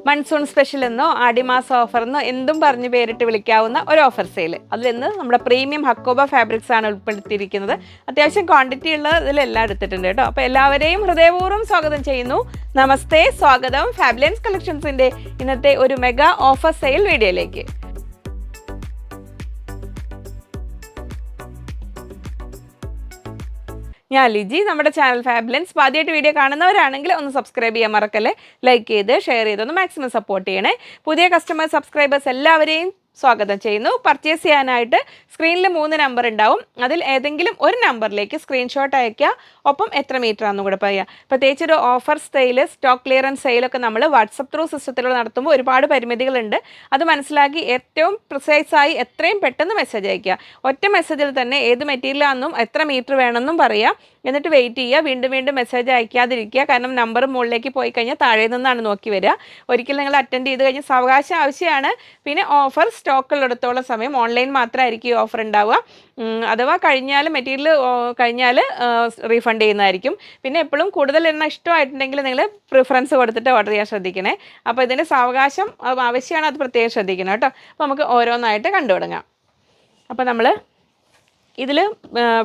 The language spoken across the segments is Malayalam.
മൺസൂൺ സ്പെഷ്യൽ എന്നോ ആടിമാസ ഓഫർ എന്നോ എന്തും പറഞ്ഞ് പേരിട്ട് വിളിക്കാവുന്ന ഒരു ഓഫർ സെയിൽ. അതിൽ നിന്ന് നമ്മുടെ പ്രീമിയം ഹക്കോബ ഫാബ്രിക്സ് ആണ് ഉൾപ്പെടുത്തിയിരിക്കുന്നത്. അത്യാവശ്യം ക്വാണ്ടിറ്റി ഉള്ള ഇതിലെല്ലാം എടുത്തിട്ടുണ്ട് കേട്ടോ. അപ്പോൾ എല്ലാവരെയും ഹൃദയപൂർവ്വം സ്വാഗതം ചെയ്യുന്നു. നമസ്തേ, സ്വാഗതം ഫാബുലൻസ് കളക്ഷൻസിന്റെ ഇന്നത്തെ ഒരു മെഗാ ഓഫർ സെയിൽ വീഡിയോയിലേക്ക്. ഞാൻ ലിജി. നമ്മുടെ ചാനൽ ഫാബുലൻസ് ആദ്യമായിട്ട് വീഡിയോ കാണുന്നവരാണെങ്കിൽ ഒന്ന് സബ്സ്ക്രൈബ് ചെയ്യാൻ മറക്കല്ലേ. ലൈക്ക് ചെയ്ത് ഷെയർ ചെയ്തൊന്ന് മാക്സിമം സപ്പോർട്ട് ചെയ്യണേ. പുതിയ കസ്റ്റമേഴ്സ് സബ്സ്ക്രൈബേഴ്സ് എല്ലാവരെയും സ്വാഗതം ചെയ്യുന്നു. പർച്ചേസ് ചെയ്യാനായിട്ട് സ്ക്രീനിൽ 3 നമ്പർ ഉണ്ടാവും. അതിൽ ഏതെങ്കിലും ഒരു നമ്പറിലേക്ക് സ്ക്രീൻഷോട്ട് അയയ്ക്കുക. ഒപ്പം എത്ര മീറ്റർ ആണെന്നും കൂടെ പറയുക. പ്രത്യേകിച്ച് ഒരു ഓഫർ സെയിൽ, സ്റ്റോക്ക് ക്ലിയറൻസ് സെയിലൊക്കെ നമ്മൾ വാട്സപ്പ് ത്രൂ സിസ്റ്റത്തിലൂടെ നടത്തുമ്പോൾ ഒരുപാട് പരിമിതികളുണ്ട്. അത് മനസ്സിലാക്കി ഏറ്റവും പ്രിസൈസായി എത്രയും പെട്ടെന്ന് മെസ്സേജ് അയയ്ക്കുക. ഒറ്റ മെസ്സേജിൽ തന്നെ ഏത് മെറ്റീരിയലാണെന്നും എത്ര മീറ്റർ വേണമെന്നും പറയുക. എന്നിട്ട് വെയിറ്റ് ചെയ്യുക. വീണ്ടും മെസ്സേജ് അയക്കാതിരിക്കുക. കാരണം നമ്പർ മുകളിലേക്ക് പോയി കഴിഞ്ഞാൽ താഴെ നിന്നാണ് നോക്കി വരിക. ഒരിക്കലും നിങ്ങൾ അറ്റൻഡ് ചെയ്ത് കഴിഞ്ഞാൽ സാവകാശം ആവശ്യമാണ്. പിന്നെ ഓഫർ സ്റ്റോക്കുള്ളിടത്തോളം സമയം ഓൺലൈൻ മാത്രമായിരിക്കും ഈ ഓഫർ ഉണ്ടാവുക. അഥവാ മെറ്റീരിയൽ കഴിഞ്ഞാൽ റീഫണ്ട് ചെയ്യുന്നതായിരിക്കും. പിന്നെ എപ്പോഴും കൂടുതൽ എണ്ണം ഇഷ്ടമായിട്ടുണ്ടെങ്കിൽ നിങ്ങൾ പ്രിഫറൻസ് കൊടുത്തിട്ട് ഓർഡർ ചെയ്യാൻ ശ്രദ്ധിക്കണേ. അപ്പോൾ ഇതിൻ്റെ സാവകാശം ആവശ്യമാണ്, അത് പ്രത്യേകം ശ്രദ്ധിക്കണം കേട്ടോ. അപ്പോൾ നമുക്ക് ഓരോന്നായിട്ട് കണ്ടു തുടങ്ങാം. അപ്പോൾ നമ്മൾ ഇതിൽ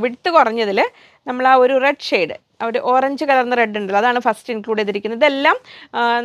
വിഡ്ത്ത് കുറഞ്ഞതിൽ നമ്മൾ ആ ഒരു റെഡ് ഷെയ്ഡ്, ഒരു ഓറഞ്ച് കലർന്ന റെഡ് ഉണ്ടല്ലോ, അതാണ് ഫസ്റ്റ് ഇൻക്ലൂഡ് ചെയ്തിരിക്കുന്നത്. ഇതെല്ലാം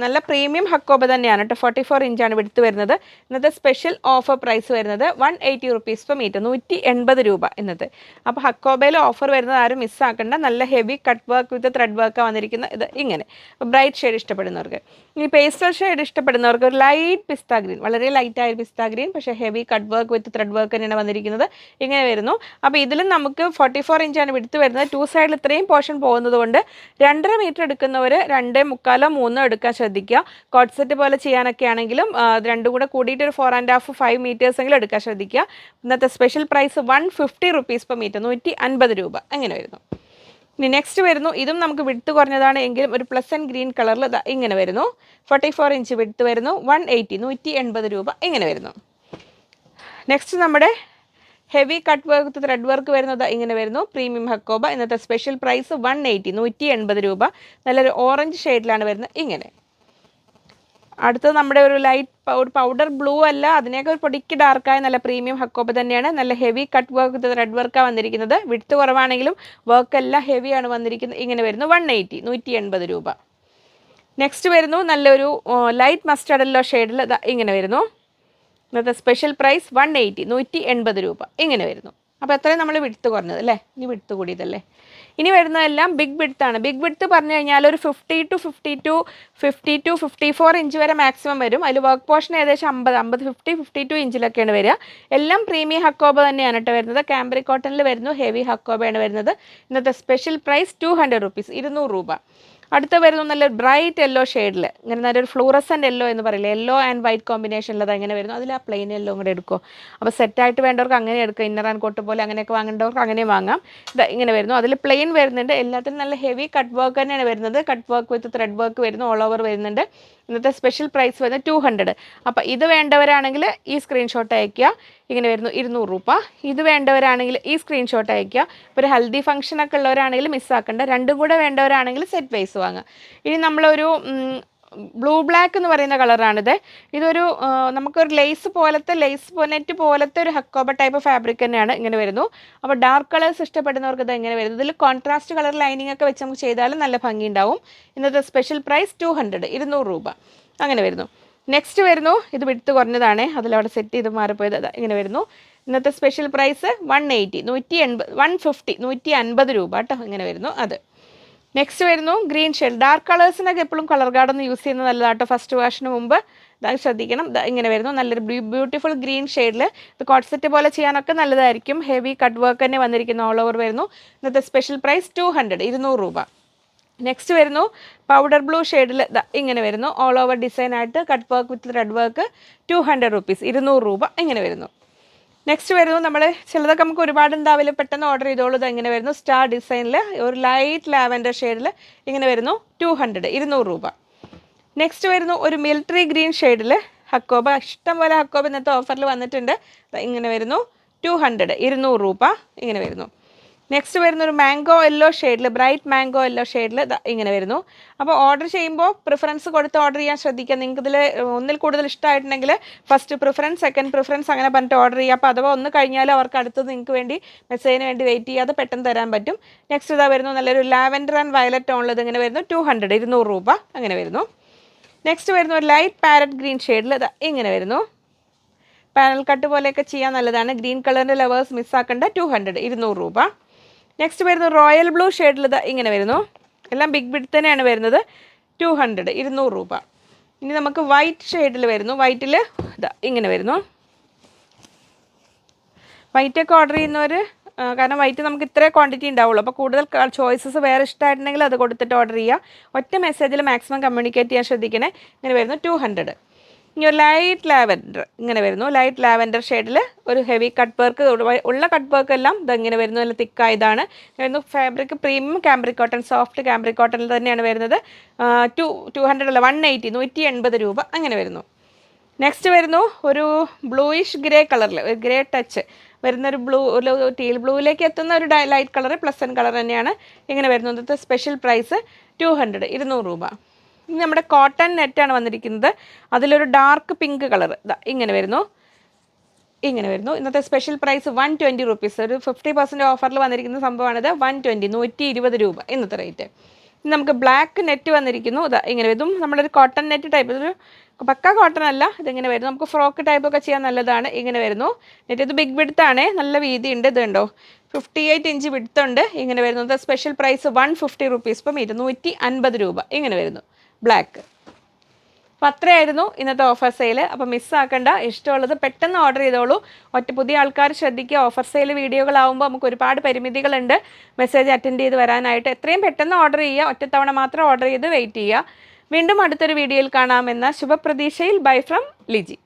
നല്ല പ്രീമിയം ഹക്കോബ തന്നെയാണ് കേട്ടോ. 44 ഇഞ്ചാണ് വിഡ്ത്ത് വരുന്നത്. ഇന്നത്തെ സ്പെഷ്യൽ ഓഫർ പ്രൈസ് വരുന്നത് 180 റുപ്പീസ് പെർ മീറ്റർ, 180 രൂപ ഇന്നത്തെ. അപ്പോൾ ഹക്കോബയിൽ ഓഫർ വരുന്നത് ആരും മിസ്സാക്കണ്ട. നല്ല heavy cut work with thread വർക്കാണ് വന്നിരിക്കുന്ന ഇത് ഇങ്ങനെ. ബ്രൈറ്റ് ഷെയ്ഡ് ഇഷ്ടപ്പെടുന്നവർക്ക്, ഈ പേസ്റ്റൽ ഷെയ്ഡ് ഇഷ്ടപ്പെടുന്നവർക്ക് ഒരു ലൈറ്റ് പിസ്ത ഗ്രീൻ, വളരെ ലൈറ്റായ പിസ്ത ഗ്രീൻ, പക്ഷേ heavy cut work with thread work തന്നെയാണ് വന്നിരിക്കുന്നത്. ഇങ്ങനെ വരുന്നു. അപ്പോൾ ഇതിലും നമുക്ക് 44 ഇഞ്ചാണ് വിഡ്ത്ത് വരുന്നത്. 2 സൈഡിൽ ഇത്രയും പോർഷൻ പോകുന്നതുകൊണ്ട് 2.5 മീറ്റർ എടുക്കുന്നവർ 2.75 3 എടുക്കാൻ ശ്രദ്ധിക്കുക. കോട്ട് സെറ്റ് പോലെ ചെയ്യാനൊക്കെ ആണെങ്കിലും രണ്ടും കൂടെ കൂടിയിട്ട് ഒരു 4.5 5 മീറ്റേഴ്സെങ്കിലും എടുക്കാൻ ശ്രദ്ധിക്കുക. ഇന്നത്തെ special price 150 rupees per metre, 150 രൂപ അങ്ങനെ വരുന്നു. ഇനി നെക്സ്റ്റ് വരുന്നു. ഇതും നമുക്ക് വിഡ്ത്ത് കുറഞ്ഞതാണ് എങ്കിലും ഒരു പ്ലസ് ആൻഡ് ഗ്രീൻ കളറിൽ ഇങ്ങനെ വരുന്നു. 44 ഇഞ്ച് വിഡ്ത്ത് വരുന്നു. 180, 180 രൂപ ഇങ്ങനെ വരുന്നു. നെക്സ്റ്റ് നമ്മുടെ heavy cut work thread work വരുന്നത് ഇങ്ങനെ വരുന്നു. പ്രീമിയം ഹക്കോബ. ഇന്നത്തെ സ്പെഷ്യൽ പ്രൈസ് 180, 180 രൂപ. നല്ലൊരു ഓറഞ്ച് ഷെയ്ഡിലാണ് വരുന്നത് ഇങ്ങനെ. അടുത്തത് നമ്മുടെ ഒരു ഒരു പൗഡർ ബ്ലൂ അല്ല, അതിനേക്കാൾ ഒരു പൊടിക്ക് ഡാർക്കായ നല്ല പ്രീമിയം ഹക്കോബ തന്നെയാണ്. നല്ല ഹെവി കട്ട് വർക്ക് ത്രെഡ് വർക്കാണ് വന്നിരിക്കുന്നത്. വിഡ്ത്ത് കുറവാണെങ്കിലും വർക്കെല്ലാം ഹെവിയാണ് വന്നിരിക്കുന്നത്. ഇങ്ങനെ വരുന്നു. 180, 180 രൂപ. നെക്സ്റ്റ് വരുന്നു നല്ലൊരു ലൈറ്റ് മസ്റ്റർഡ് യെല്ലോ ഷെയ്ഡിൽ ഇങ്ങനെ വരുന്നു. ഇന്നത്തെ സ്പെഷ്യൽ പ്രൈസ് 180, 180 രൂപ ഇങ്ങനെ വരുന്നു. അപ്പോൾ എത്രയും നമ്മൾ വിഡ്ത്ത് കുറഞ്ഞത് അല്ലേ. ഇനി വിഡ്ത്ത് കൂടിയതല്ലേ. ഇനി വരുന്നതെല്ലാം ബിഗ് വിഡ്ത്താണ്. ബിഗ് വിഡ്ത്ത് പറഞ്ഞു കഴിഞ്ഞാൽ ഒരു 50 to 54 ഇഞ്ച് വരെ മാക്സിമം വരും. അതിൽ വർക്ക് പോർഷൻ ഏകദേശം 50, 52 ഇഞ്ചിലൊക്കെയാണ് വരിക. എല്ലാം പ്രീമിയം ഹക്കോബ തന്നെയാണ് കേട്ടോ വരുന്നത്. കാംബ്രിക് കോട്ടണിൽ വരുന്നു. ഹെവി ഹക്കോബയാണ് വരുന്നത്. ഇന്നത്തെ സ്പെഷ്യൽ പ്രൈസ് 200 റുപ്പീസ്, 200 രൂപ. അടുത്ത വരുന്നു നല്ല ബ്രൈറ്റ് യെല്ലോ ഷെയ്ഡിൽ, ഇങ്ങനെ നല്ലൊരു ഫ്ലൂറസൻ്റ് യെല്ലോ എന്ന് പറയില്ല, യെല്ലോ ആൻഡ് വൈറ്റ് കോമ്പിനേഷനിൽ അത് എങ്ങനെ വരുന്നു. അതിൽ ആ പ്ലെയിൻ യെല്ലോ കൂടെ എടുക്കുമോ. അപ്പോൾ സെറ്റായിട്ട് വേണ്ടവർക്ക് അങ്ങനെ എടുക്കുക. ഇന്നർ ആൻഡ് കോട്ട് പോലെ അങ്ങനെയൊക്കെ വാങ്ങേണ്ടവർക്ക് അങ്ങനെ വാങ്ങാം. ഇത് ഇങ്ങനെ വരുന്നു. അതിൽ പ്ലെയിൻ വരുന്നുണ്ട്. എല്ലാത്തിനും നല്ല ഹെവി കട്ട് വർക്ക് തന്നെയാണ് വരുന്നത്. Cut work with thread work വരുന്നു. ഓൾ ഓവർ വരുന്നുണ്ട്. ഇന്നത്തെ സ്പെഷ്യൽ പ്രൈസ് വരുന്നത് 200. അപ്പോൾ ഇത് വേണ്ടവരാണെങ്കിൽ ഈ സ്ക്രീൻഷോട്ട് അയയ്ക്കുക. ഇങ്ങനെ വരുന്നു 200 രൂപ. ഇത് വേണ്ടവരാണെങ്കിൽ ഈ സ്ക്രീൻഷോട്ട് അയയ്ക്കുക. ഇപ്പോൾ ഒരു ഹൽദി ഫംഗ്ഷനൊക്കെ ഉള്ളവരാണെങ്കിൽ മിസ്സാക്കണ്ട. രണ്ടും കൂടെ വേണ്ടവരാണെങ്കിൽ സെറ്റ് വൈസ് വാങ്ങുക. ഇനി നമ്മളൊരു ബ്ലൂ ബ്ലാക്ക് എന്ന് പറയുന്ന കളറാണിത്. ഇതൊരു നമുക്കൊരു ലേസ് നെറ്റ് പോലത്തെ ഒരു ഹക്കോബ ടൈപ്പ് ഫാബ്രിക് തന്നെയാണ്. ഇങ്ങനെ വരുന്നു. അപ്പോൾ ഡാർക്ക് കളേഴ്സ് ഇഷ്ടപ്പെടുന്നവർക്ക് ഇത് എങ്ങനെ വരുന്നു. ഇതിൽ കോൺട്രാസ്റ്റ് കളർ ലൈനിങ് ഒക്കെ വെച്ച് നമുക്ക് ചെയ്താലും നല്ല ഭംഗി ഉണ്ടാവും. ഇന്നത്തെ സ്പെഷ്യൽ പ്രൈസ് 200, 200 രൂപ അങ്ങനെ വരുന്നു. നെക്സ്റ്റ് വരുന്നു. ഇത് വിഡ്ത്ത് കുറഞ്ഞതാണ്, അതിലവിടെ സെറ്റ് ചെയ്ത് മാറിപ്പോയത്. ഇങ്ങനെ വരുന്നു. ഇന്നത്തെ സ്പെഷ്യൽ പ്രൈസ് 180, 150, 150 രൂപ കേട്ടോ ഇങ്ങനെ വരുന്നു. അത് നെക്സ്റ്റ് വരുന്നു ഗ്രീൻ ഷെയ്ഡ്. ഡാർക്ക് കളേഴ്സിനൊക്കെ എപ്പോഴും കളർ ഗാർഡൊന്ന് യൂസ് ചെയ്യുന്നത് നല്ലതാട്ടോ. ഫസ്റ്റ് വാഷിന് മുമ്പ് ശ്രദ്ധിക്കണം. ഇങ്ങനെ വരുന്നു. നല്ലൊരു ബ്യൂട്ടിഫുൾ ഗ്രീൻ ഷെയ്ഡിൽ. ഇത് കോട്ട് സെറ്റ് പോലെ ചെയ്യാനൊക്കെ നല്ലതായിരിക്കും. ഹെവി കട്ട് വർക്ക് തന്നെ വന്നിരിക്കുന്നു. ഓൾ ഓവർ വരുന്നു. ഇന്നത്തെ സ്പെഷ്യൽ പ്രൈസ് 200, 200 രൂപ. നെക്സ്റ്റ് വരുന്നു പൗഡർ ബ്ലൂ ഷെയ്ഡിൽ ഇങ്ങനെ വരുന്നു. ഓൾ ഓവർ ഡിസൈൻ ആയിട്ട് cut work with red work 200 rupees, 200 രൂപ ഇങ്ങനെ വരുന്നു. നെക്സ്റ്റ് വരുന്നു നമ്മൾ ചിലതൊക്കെ നമുക്ക് ഒരുപാട് ഉണ്ടാവില്ല, പെട്ടെന്ന് ഓർഡർ ചെയ്തോളൂ. ഇത് എങ്ങനെ വരുന്നു. സ്റ്റാർ ഡിസൈനിൽ ഒരു ലൈറ്റ് ലാവൻഡർ ഷെയ്ഡിൽ ഇങ്ങനെ വരുന്നു. 200, 200 രൂപ. നെക്സ്റ്റ് വരുന്നു ഒരു മിലിറ്ററി ഗ്രീൻ ഷെയ്ഡിൽ ഹക്കോബ. ഇഷ്ടംപോലെ ഹക്കോബ ഇന്നത്തെ ഓഫറിൽ വന്നിട്ടുണ്ട്. ഇങ്ങനെ വരുന്നു. 200, 200 രൂപ ഇങ്ങനെ വരുന്നു. നെക്സ്റ്റ് വരുന്നൊരു മാംഗോ യെല്ലോ ഷെയ്ഡിൽ, ബ്രൈറ്റ് മാംഗോ യെല്ലോ ഷെയ്ഡിൽ ഇങ്ങനെ വരുന്നു. അപ്പോൾ ഓർഡർ ചെയ്യുമ്പോൾ പ്രിഫറൻസ് കൊടുത്ത് ഓർഡർ ചെയ്യാൻ ശ്രദ്ധിക്കുക. നിങ്ങൾക്ക് ഇതിൽ ഒന്നിൽ കൂടുതൽ ഇഷ്ടമായിട്ടുണ്ടെങ്കിൽ ഫസ്റ്റ് പ്രിഫറൻസ്, സെക്കൻഡ് പ്രിഫറൻസ് അങ്ങനെ പറഞ്ഞിട്ട് ഓർഡർ ചെയ്യുക. അപ്പോൾ അഥവാ ഒന്ന് കഴിഞ്ഞാൽ അവർക്ക് അടുത്തത് നിങ്ങൾക്ക് വേണ്ടി മെസ്സേജിന് വേണ്ടി വെയിറ്റ് ചെയ്യാതെ പെട്ടെന്ന് തരാൻ പറ്റും. നെക്സ്റ്റ് ഇതാ വരുന്നു നല്ലൊരു ലാവൻഡർ ആൻഡ് വയലറ്റ് ടോണിൽ ഇങ്ങനെ വരുന്നു. 200, 200 രൂപ അങ്ങനെ വരുന്നു. നെക്സ്റ്റ് വരുന്നു ഒരു ലൈറ്റ് പാരറ്റ് ഗ്രീൻ ഷെയ്ഡിൽ ഇങ്ങനെ വരുന്നു. പാനൽ കട്ട് പോലെയൊക്കെ ചെയ്യാൻ നല്ലതാണ്. ഗ്രീൻ കളറിൻ്റെ ലവേഴ്സ് മിസ്സാക്കേണ്ട. 200, 200 രൂപ. നെക്സ്റ്റ് വരുന്നു റോയൽ ബ്ലൂ ഷെയ്ഡിൽ ഇങ്ങനെ വരുന്നു. എല്ലാം ബിഗ് ബിഡ് തന്നെയാണ് വരുന്നത്. 200, 200 രൂപ. ഇനി നമുക്ക് വൈറ്റ് ഷെയ്ഡിൽ വരുന്നു. വൈറ്റിൽ ഇങ്ങനെ വരുന്നു. വൈറ്റൊക്കെ ഓർഡർ ചെയ്യുന്നവർ, കാരണം വൈറ്റ് നമുക്ക് ഇത്രേ ക്വാണ്ടിറ്റി ഉണ്ടാവുള്ളൂ. അപ്പോൾ കൂടുതൽ ചോയ്സസ് വേറെ ഇഷ്ടമായിട്ടുണ്ടെങ്കിൽ അത് കൊടുത്തിട്ട് ഓർഡർ ചെയ്യുക. ഒറ്റ മെസ്സേജിൽ മാക്സിമം കമ്മ്യൂണിക്കേറ്റ് ചെയ്യാൻ ശ്രദ്ധിക്കണേ. ഇങ്ങനെ വരുന്നു 200. ഇനി ഒരു ലൈറ്റ് ലാവൻഡർ ഇങ്ങനെ വരുന്നു. ലൈറ്റ് ലാവൻഡർ ഷെയ്ഡിൽ ഒരു ഹെവി കട്ട് വർക്ക് ഉള്ള കട്ട് വർക്ക് എല്ലാം ഇതെങ്ങനെ വരുന്നു. നല്ല തിക്കായതാണ് വരുന്നു. Fabric premium cambric cotton, soft cambric കോട്ടണിൽ തന്നെയാണ് വരുന്നത്. 200 അല്ല 180, 180 രൂപ അങ്ങനെ വരുന്നു. നെക്സ്റ്റ് വരുന്നു ഒരു ബ്ലൂയിഷ് ഗ്രേ കളറിൽ, ഒരു ഗ്രേ ടച്ച് വരുന്നൊരു ഒരു ടീൽ ബ്ലൂവിലേക്ക് എത്തുന്ന ഒരു ലൈറ്റ് കളർ, പ്ലസൻറ്റ് കളർ തന്നെയാണ് ഇങ്ങനെ വരുന്നത്. ഇന്നത്തെ സ്പെഷ്യൽ പ്രൈസ് 200, 200 രൂപ. ഇനി നമ്മുടെ കോട്ടൺ നെറ്റാണ് വന്നിരിക്കുന്നത്. അതിലൊരു ഡാർക്ക് പിങ്ക് കളർ ഇങ്ങനെ വരുന്നു. ഇങ്ങനെ വരുന്നു. ഇന്നത്തെ സ്പെഷ്യൽ പ്രൈസ് 120 റുപ്പീസ്. ഒരു 50% ഓഫറിൽ വന്നിരിക്കുന്ന സംഭവമാണിത്. 120, 120 രൂപ ഇന്നത്തെ റേറ്റ്. ഇനി നമുക്ക് ബ്ലാക്ക് നെറ്റ് വന്നിരിക്കുന്നു. ഇങ്ങനെ ഇതും നമ്മളൊരു കോട്ടൺ നെറ്റ് ടൈപ്പ്, ഇതൊരു പക്ക കോട്ടൺ അല്ല. ഇതിങ്ങനെ വരുന്നു. നമുക്ക് ഫ്രോക്ക് ടൈപ്പൊക്കെ ചെയ്യാൻ നല്ലതാണ്. ഇങ്ങനെ വരുന്നു നെറ്റ്. ഇത് ബിഗ് വിഡ്ത്താണ്, നല്ല വീതിയുണ്ട്. ഇത് ഉണ്ടോ 58 ഇഞ്ച് വിഡ്ത്തുണ്ട്. ഇങ്ങനെ വരുന്നത് special price 150 rupees per metre, 150 രൂപ ഇങ്ങനെ വരുന്നു ബ്ലാക്ക്. അപ്പോൾ അത്രയായിരുന്നു ഇന്നത്തെ ഓഫർ സെയിൽ. അപ്പോൾ മിസ്സാക്കണ്ട. ഇഷ്ടമുള്ളത് പെട്ടെന്ന് ഓർഡർ ചെയ്തോളൂ. പുതിയ ആൾക്കാർ ശ്രദ്ധിക്കുക. ഓഫർ സെയിൽ വീഡിയോകളാവുമ്പോൾ നമുക്ക് ഒരുപാട് പരിമിതികളുണ്ട് മെസ്സേജ് അറ്റൻഡ് ചെയ്ത് വരാനായിട്ട്. എത്രയും പെട്ടെന്ന് ഓർഡർ ചെയ്യുക. ഒറ്റത്തവണ മാത്രം ഓർഡർ ചെയ്ത് വെയിറ്റ് ചെയ്യുക. വീണ്ടും അടുത്തൊരു വീഡിയോയിൽ കാണാമെന്ന ശുഭപ്രതീക്ഷയിൽ. Bye from Liji.